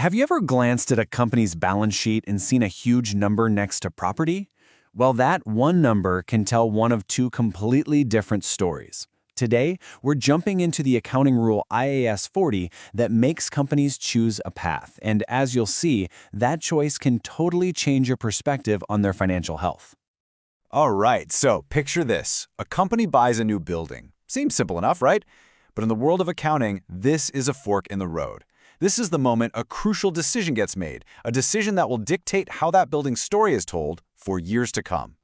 Have you ever glanced at a company's balance sheet and seen a huge number next to property? Well, that one number can tell one of two completely different stories. Today, we're jumping into the accounting rule IAS 40 that makes companies choose a path. And as you'll see, that choice can totally change your perspective on their financial health. All right, so picture this. A company buys a new building. Seems simple enough, right? But in the world of accounting, this is a fork in the road. This is the moment a crucial decision gets made, a decision that will dictate how that building's story is told for years to come.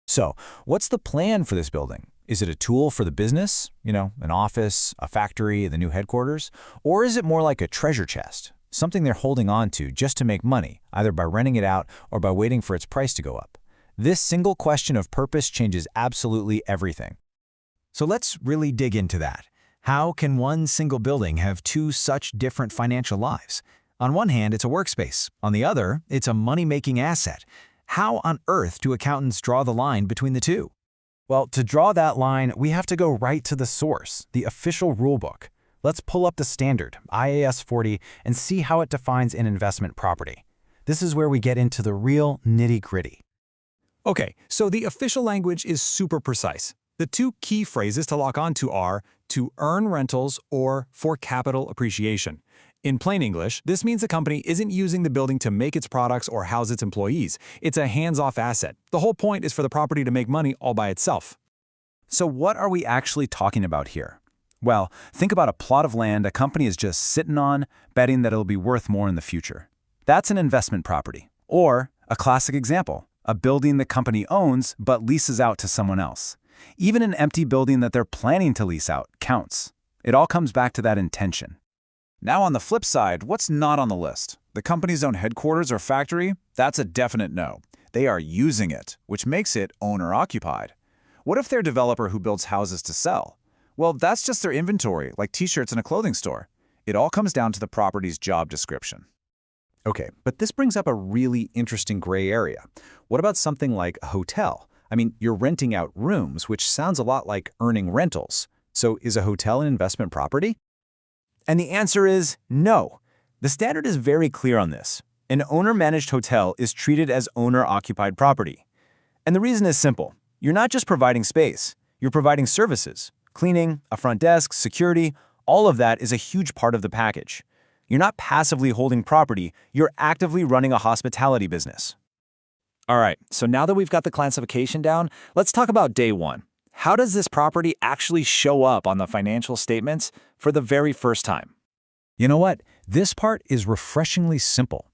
So, what's the plan for this building? Is it a tool for the business, an office, a factory, the new headquarters? Or is it more like a treasure chest, something they're holding on to just to make money, either by renting it out or by waiting for its price to go up? This single question of purpose changes absolutely everything. So let's really dig into that. How can one single building have two such different financial lives? On one hand, it's a workspace. On the other, it's a money-making asset. How on earth do accountants draw the line between the two? Well, to draw that line, we have to go right to the source, the official rulebook. Let's pull up the standard, IAS 40, and see how it defines an investment property. This is where we get into the real nitty-gritty. Okay, so the official language is super precise. The two key phrases to lock onto are to earn rentals or for capital appreciation. In plain English, this means the company isn't using the building to make its products or house its employees. It's a hands-off asset. The whole point is for the property to make money all by itself. So what are we actually talking about here? Well, think about a plot of land a company is just sitting on, betting that it'll be worth more in the future. That's an investment property. Or, a classic example, a building the company owns but leases out to someone else. Even an empty building that they're planning to lease out counts. It all comes back to that intention. Now on the flip side, what's not on the list? The company's own headquarters or factory? That's a definite no. They are using it, which makes it owner-occupied. What if they're a developer who builds houses to sell? Well, that's just their inventory, like t-shirts in a clothing store. It all comes down to the property's job description. Okay, but this brings up a really interesting gray area. What about something like a hotel? I mean, you're renting out rooms, which sounds a lot like earning rentals. So is a hotel an investment property? And the answer is no. The standard is very clear on this. An owner-managed hotel is treated as owner-occupied property. And the reason is simple. You're not just providing space. You're providing services. Cleaning, a front desk, security, all of that is a huge part of the package. You're not passively holding property. You're actively running a hospitality business. All right, so now that we've got the classification down, let's talk about day one. How does this property actually show up on the financial statements for the very first time? You know what? This part is refreshingly simple.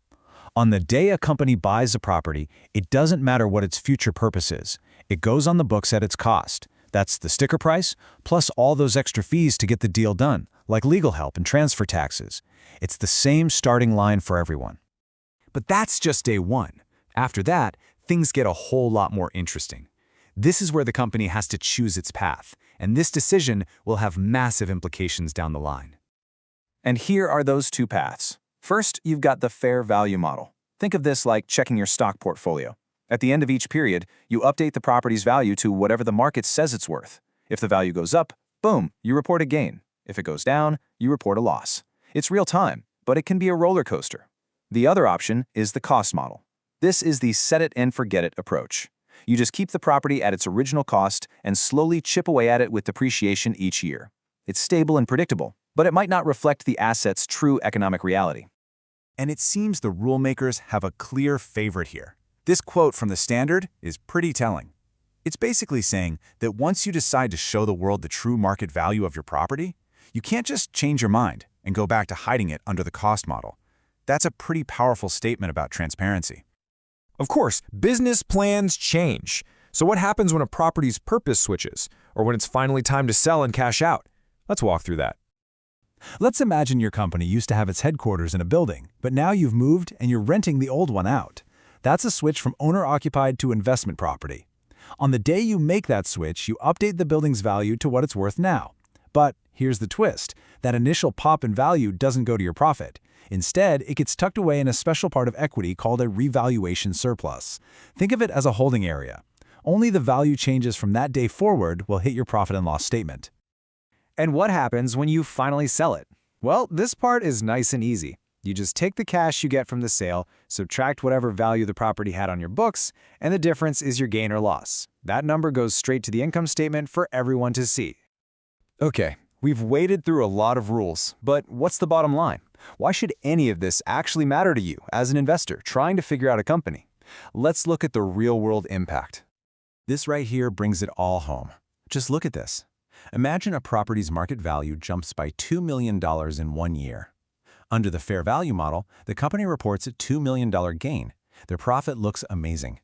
On the day a company buys a property, it doesn't matter what its future purpose is. It goes on the books at its cost. That's the sticker price, plus all those extra fees to get the deal done, like legal help and transfer taxes. It's the same starting line for everyone. But that's just day one. After that, things get a whole lot more interesting. This is where the company has to choose its path, and this decision will have massive implications down the line. And here are those two paths. First, you've got the fair value model. Think of this like checking your stock portfolio. At the end of each period, you update the property's value to whatever the market says it's worth. If the value goes up, boom, you report a gain. If it goes down, you report a loss. It's real time, but it can be a roller coaster. The other option is the cost model. This is the set-it-and-forget-it approach. You just keep the property at its original cost and slowly chip away at it with depreciation each year. It's stable and predictable, but it might not reflect the asset's true economic reality. And it seems the rulemakers have a clear favorite here. This quote from the standard is pretty telling. It's basically saying that once you decide to show the world the true market value of your property, you can't just change your mind and go back to hiding it under the cost model. That's a pretty powerful statement about transparency. Of course, business plans change. So what happens when a property's purpose switches, or when it's finally time to sell and cash out? Let's walk through that. Let's imagine your company used to have its headquarters in a building, but now you've moved and you're renting the old one out. That's a switch from owner-occupied to investment property. On the day you make that switch, you update the building's value to what it's worth now. But here's the twist. That initial pop in value doesn't go to your profit. Instead, it gets tucked away in a special part of equity called a revaluation surplus. Think of it as a holding area. Only the value changes from that day forward will hit your profit and loss statement. And what happens when you finally sell it? Well, this part is nice and easy. You just take the cash you get from the sale, subtract whatever value the property had on your books, and the difference is your gain or loss. That number goes straight to the income statement for everyone to see. Okay, we've waded through a lot of rules, but what's the bottom line? Why should any of this actually matter to you as an investor trying to figure out a company? Let's look at the real-world impact. This right here brings it all home. Just look at this. Imagine a property's market value jumps by $2 million in 1 year. Under the fair value model, the company reports a $2 million gain. Their profit looks amazing.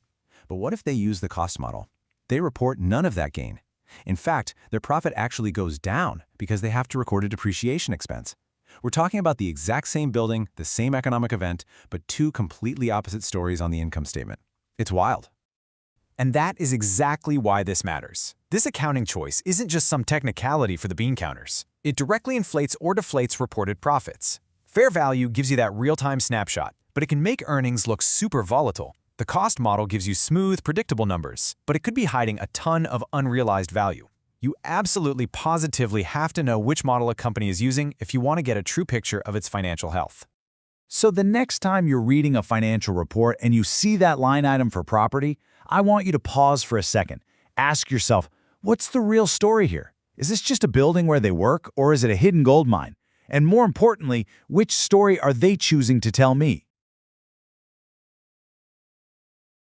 But what if they use the cost model? They report none of that gain. In fact, their profit actually goes down because they have to record a depreciation expense. We're talking about the exact same building, the same economic event, but two completely opposite stories on the income statement. It's wild. And that is exactly why this matters. This accounting choice isn't just some technicality for the bean counters. It directly inflates or deflates reported profits. Fair value gives you that real-time snapshot, but it can make earnings look super volatile. The cost model gives you smooth, predictable numbers, but it could be hiding a ton of unrealized value. You absolutely positively have to know which model a company is using if you want to get a true picture of its financial health. So the next time you're reading a financial report and you see that line item for property, I want you to pause for a second. Ask yourself, what's the real story here? Is this just a building where they work, or is it a hidden gold mine? And more importantly, which story are they choosing to tell me?